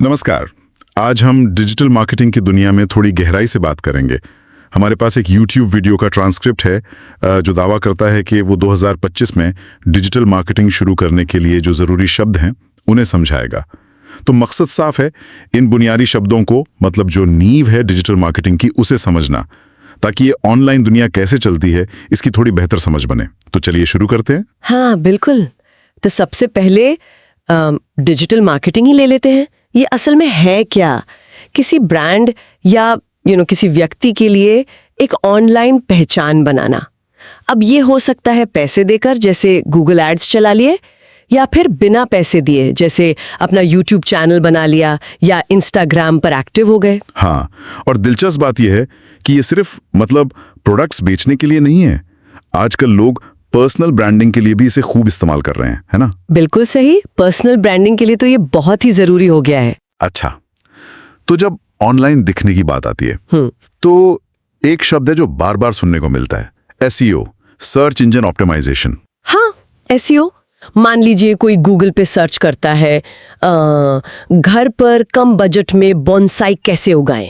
नमस्कार। आज हम डिजिटल मार्केटिंग की दुनिया में थोड़ी गहराई से बात करेंगे। हमारे पास एक YouTube वीडियो का ट्रांसक्रिप्ट है जो दावा करता है कि वो 2025 में डिजिटल मार्केटिंग शुरू करने के लिए जो ज़रूरी शब्द हैं उन्हें समझाएगा। तो मकसद साफ है, इन बुनियादी शब्दों को, मतलब जो नींव है डिजिटल मार्केटिंग की, उसे समझना, ताकि ये ऑनलाइन दुनिया कैसे चलती है इसकी थोड़ी बेहतर समझ बने। तो चलिए शुरू करते हैं। हाँ बिल्कुल। तो सबसे पहले डिजिटल मार्केटिंग ही ले लेते हैं। ये असल में है क्या? किसी ब्रांड या किसी व्यक्ति के लिए एक ऑनलाइन पहचान बनाना। अब ये हो सकता है पैसे देकर, जैसे गूगल एड्स चला लिए, या फिर बिना पैसे दिए, जैसे अपना YouTube चैनल बना लिया या इंस्टाग्राम पर एक्टिव हो गए। हाँ, और दिलचस्प बात यह है कि ये सिर्फ प्रोडक्ट्स बेचने के लिए नहीं है। आजकल लोग पर्सनल ब्रांडिंग के लिए भी इसे खूब इस्तेमाल कर रहे हैं, है ना? बिल्कुल सही। पर्सनल ब्रांडिंग के लिए तो ये बहुत ही जरूरी हो गया है। अच्छा, तो जब ऑनलाइन दिखने की बात आती है तो एक शब्द है जो बार बार सुनने को मिलता है, SEO, सर्च इंजन ऑप्टिमाइजेशन। हाँ, SEO। मान लीजिए कोई गूगल पे सर्च करता है घर पर कम बजट में बोनसाई कैसे उगाएं,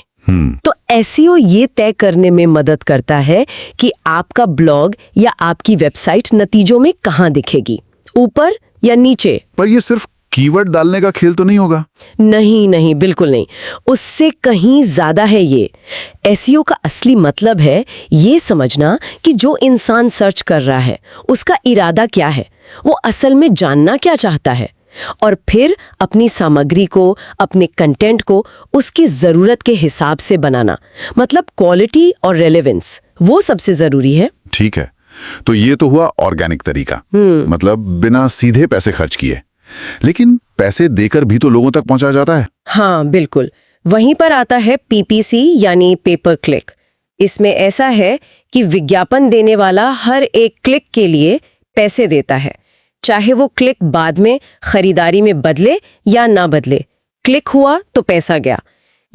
तो SEO ये तय करने में मदद करता है कि आपका ब्लॉग या आपकी वेबसाइट नतीजों में कहाँ दिखेगी, ऊपर या नीचे। पर ये सिर्फ कीवर्ड डालने का खेल तो नहीं होगा? नहीं नहीं, बिल्कुल नहीं। उससे कहीं ज्यादा है ये। SEO का असली मतलब है ये समझना कि जो इंसान सर्च कर रहा है उसका इरादा क्या है, वो असल में जानना क्या चाहता है, और फिर अपनी सामग्री को, अपने कंटेंट को उसकी जरूरत के हिसाब से बनाना। मतलब क्वालिटी और रेलेवेंस, वो सबसे जरूरी है। ठीक है, तो ये तो हुआ ऑर्गेनिक तरीका, मतलब बिना सीधे पैसे खर्च किए। लेकिन पैसे देकर भी तो लोगों तक पहुंचाया जाता है। हाँ बिल्कुल। वहीं पर आता है PPC यानी पेपर क्लिक। इसमें ऐसा है कि विज्ञापन देने वाला हर एक क्लिक के लिए पैसे देता है, चाहे वो क्लिक बाद में खरीदारी में बदले या ना बदले। क्लिक हुआ तो पैसा गया।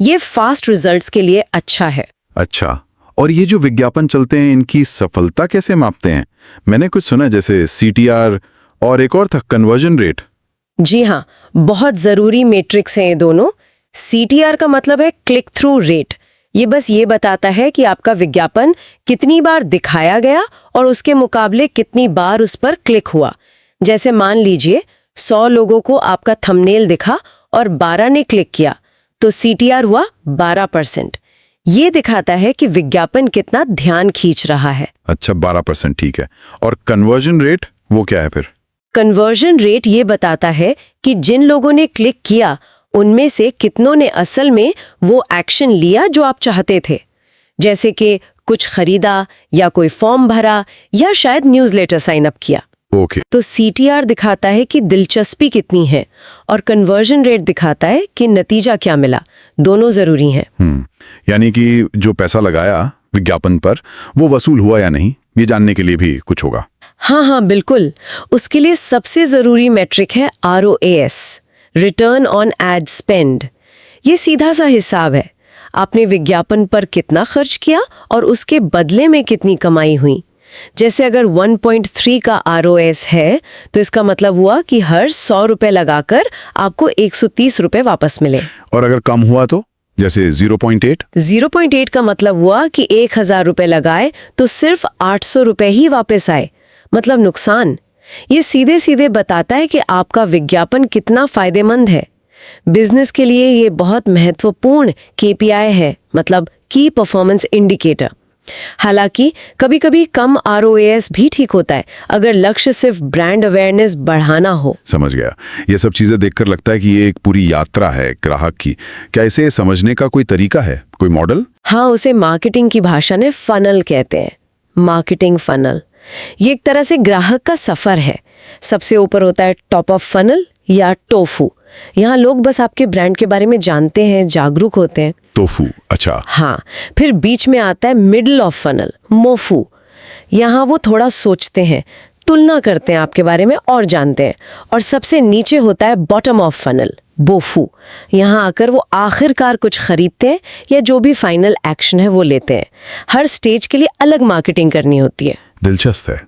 ये फास्ट रिजल्ट्स के लिए अच्छा है। अच्छा, और ये जो विज्ञापन चलते हैं इनकी सफलता कैसे मापते हैं? मैंने कुछ सुना जैसे CTR और एक और था कन्वर्जन रेट। जी हाँ, बहुत जरूरी मैट्रिक्स हैं ये दोनों। CTR का मतलब है क्लिक थ्रू रेट। ये बस ये बताता है कि आपका विज्ञापन कितनी बार दिखाया गया और उसके मुकाबले कितनी बार उस पर क्लिक हुआ। जैसे मान लीजिए 100 लोगों को आपका थंबनेल दिखा और 12 ने क्लिक किया, तो CTR हुआ 12%। ये दिखाता है कि विज्ञापन कितना ध्यान खींच रहा है। अच्छा, 12%, ठीक है। और कन्वर्जन रेट वो क्या है फिर? कन्वर्जन रेट ये बताता है कि जिन लोगों ने क्लिक किया उनमें से कितनों ने असल में वो एक्शन लिया जो आप चाहते थे, जैसे कि कुछ खरीदा या कोई फॉर्म भरा या शायद न्यूज़लेटर साइन अप किया। ओके। तो CTR दिखाता है कि दिलचस्पी कितनी है और कन्वर्जन रेट दिखाता है कि नतीजा क्या मिला। दोनों जरूरी हैं। यानी कि जो पैसा लगाया विज्ञापन पर वो वसूल हुआ या नहीं, ये जानने के लिए भी कुछ होगा। हाँ हाँ बिल्कुल। उसके लिए सबसे जरूरी मैट्रिक है ROAS, return on ad spend. ये सीधा सा हिसाब है, आपने विज्ञापन पर कितना खर्च किया और उसके बदले में कितनी कमाई हुई। जैसे अगर 1.3 का ROAS है तो इसका मतलब हुआ कि हर 100 रुपए लगाकर आपको 130 रुपए वापस मिले। और अगर कम हुआ तो, जैसे 0.8? 0.8 का मतलब हुआ कि 1000 रुपए लगाए तो सिर्फ 800 रुपए ही वापस आए, मतलब नुकसान। ये सीधे सीधे बताता है कि आपका विज्ञापन कितना फायदेमंद है। बिजनेस के लिए ये बहुत महत्वपूर्ण KPI है, मतलब की परफॉर्मेंस इंडिकेटर। हालांकि कभी कभी कम ROAS भी ठीक होता है, अगर लक्ष्य सिर्फ ब्रांड अवेयरनेस बढ़ाना हो। समझ गया। ये सब चीजें देखकर लगता है कि ये एक पूरी यात्रा है ग्राहक की। क्या इसे समझने का कोई तरीका है, कोई मॉडल? हाँ, उसे मार्केटिंग की भाषा में फनल कहते हैं। मार्केटिंग फनल ये एक तरह से ग्राहक का सफर है। सबसे ऊपर होता है टॉप ऑफ फनल या टोफू। यहाँ लोग बस आपके ब्रांड के बारे में जानते हैं, जागरूक होते हैं। टोफू, अच्छा। हाँ, फिर बीच में आता है मिडल ऑफ फनल, मोफू। यहाँ वो थोड़ा सोचते हैं, तुलना करते हैं आपके बारे में और जानते हैं। और सबसे नीचे होता है बॉटम ऑफ फनल, बोफू। यहाँ आकर वो आखिरकार कुछ खरीदते हैं या जो भी फाइनल एक्शन है वो लेते हैं। हर स्टेज के लिए अलग मार्केटिंग करनी होती है। दिलचस्प है।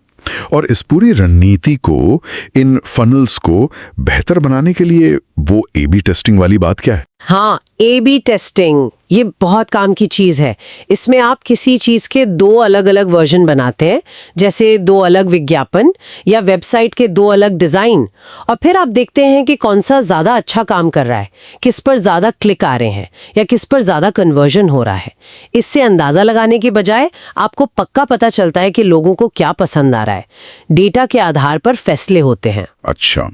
और इस पूरी रणनीति को, इन फनल्स को बेहतर बनाने के लिए वो A/B टेस्टिंग वाली बात क्या है? हाँ, A/B टेस्टिंग ये बहुत काम की चीज है। इसमें आप किसी चीज के दो अलग अलग वर्जन बनाते हैं, जैसे दो अलग विज्ञापन या वेबसाइट के दो अलग डिजाइन, और फिर आप देखते हैं कि कौन सा ज्यादा अच्छा काम कर रहा है, किस पर ज्यादा क्लिक आ रहे हैं या किस पर ज्यादा कन्वर्जन हो रहा है। इससे अंदाजा लगाने के बजाय आपको पक्का पता चलता है कि लोगों को क्या पसंद आ रहा है। डेटा के आधार पर फैसले होते हैं। अच्छा,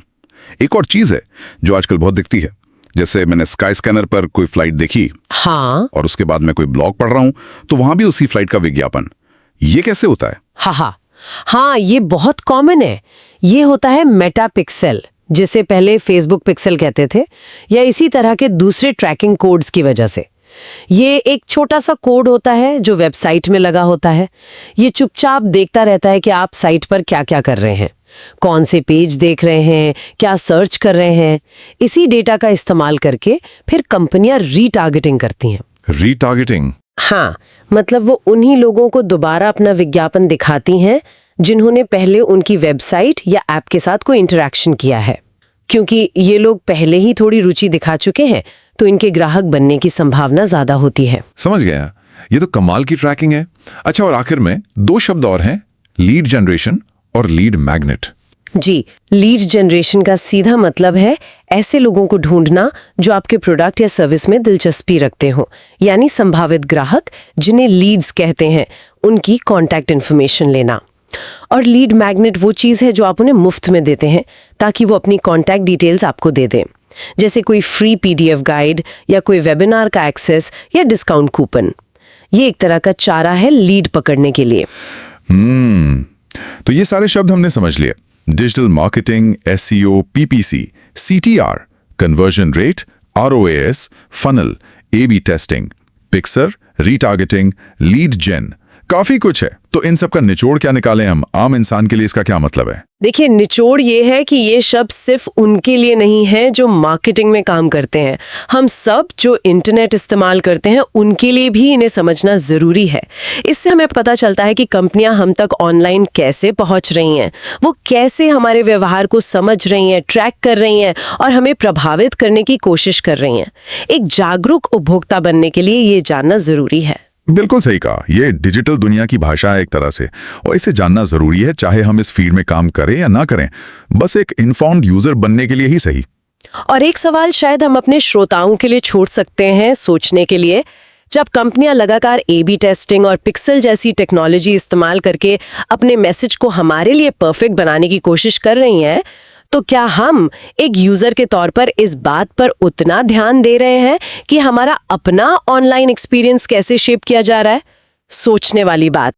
एक और चीज है जो आजकल बहुत दिखती है, जैसे मैंने स्काई स्कैनर पर कोई फ्लाइट देखी हाँ और उसके बाद मैं कोई ब्लॉग पढ़ रहा हूं तो वहां भी उसी फ्लाइट का विज्ञापन। ये कैसे होता है? हाँ, ये बहुत कॉमन है। ये होता है मेटा पिक्सेल, जिसे पहले फेसबुक पिक्सेल कहते थे, या इसी तरह के दूसरे ट्रैकिंग कोड्स की वजह से। ये एक छोटा सा कोड होता है जो वेबसाइट में लगा होता है। ये चुपचाप देखता रहता है कि आप साइट पर क्या क्या कर रहे हैं, कौन से पेज देख रहे हैं, क्या सर्च कर रहे हैं। इसी डेटा का इस्तेमाल करके फिर कंपनियां रीटारगेटिंग करती हैं। रीटारगेटिंग? हाँ, मतलब वो उन्हीं लोगों को दोबारा अपना विज्ञापन दिखाती हैं जिन्होंने पहले उनकी वेबसाइट या ऐप के साथ कोई इंटरेक्शन किया है। क्योंकि ये लोग पहले ही थोड़ी रुचि दिखा चुके हैं, तो इनके ग्राहक बनने की संभावना ज्यादा होती है। समझ गया, ये तो कमाल की ट्रैकिंग है। अच्छा, और आखिर में दो शब्द और हैं, लीड जनरेशन और लीड मैग्नेट। जी, लीड जनरेशन का सीधा मतलब है ऐसे लोगों को ढूंढना जो आपके प्रोडक्ट या सर्विस में दिलचस्पी रखते हो, यानी संभावित ग्राहक, जिन्हें लीड्स कहते हैं, उनकी कॉन्टैक्ट इन्फॉर्मेशन लेना। और लीड मैग्नेट वो चीज़ है जो आप उन्हें मुफ्त में देते हैं ताकि वो अपनी कॉन्टैक्ट डिटेल्स आपको दे दें, जैसे कोई फ्री PDF गाइड या कोई वेबिनार का एक्सेस या डिस्काउंट कूपन। ये एक तरह का चारा है लीड पकड़ने के लिए। तो ये सारे शब्द हमने समझ लिए। Digital marketing, SEO, PPC, CTR, conversion rate, ROAS, funnel, A/B testing, pixel, retargeting, lead gen, काफी कुछ है। तो इन सब का निचोड़ क्या निकालें हम? आम इंसान के लिए इसका क्या मतलब है? देखिए, निचोड़ ये है कि ये शब्द सिर्फ उनके लिए नहीं है जो मार्केटिंग में काम करते हैं। हम सब जो इंटरनेट इस्तेमाल करते हैं उनके लिए भी इन्हें समझना जरूरी है। इससे हमें पता चलता है कि कंपनियां हम तक ऑनलाइन कैसे पहुंच रही हैं, वो कैसे हमारे व्यवहार को समझ रही हैं, ट्रैक कर रही हैं और हमें प्रभावित करने की कोशिश कर रही हैं। एक जागरूक उपभोक्ता बनने के लिए ये जानना जरूरी है। बिल्कुल सही कहा, ये डिजिटल दुनिया की भाषा है एक तरह से, और इसे जानना जरूरी है, चाहे हम इस फील्ड में काम करें या ना करें। बस एक इन्फॉर्म्ड यूजर बनने के लिए ही सही। और एक सवाल शायद हम अपने श्रोताओं के लिए छोड़ सकते हैं सोचने के लिए। जब कंपनियां लगातार A/B टेस्टिंग और पिक्सल जैसी टेक्नोलॉजी इस्तेमाल करके अपने मैसेज को हमारे लिए परफेक्ट बनाने की कोशिश कर रही हैं, तो क्या हम एक यूजर के तौर पर इस बात पर उतना ध्यान दे रहे हैं कि हमारा अपना ऑनलाइन एक्सपीरियंस कैसे शेप किया जा रहा है? सोचने वाली बात।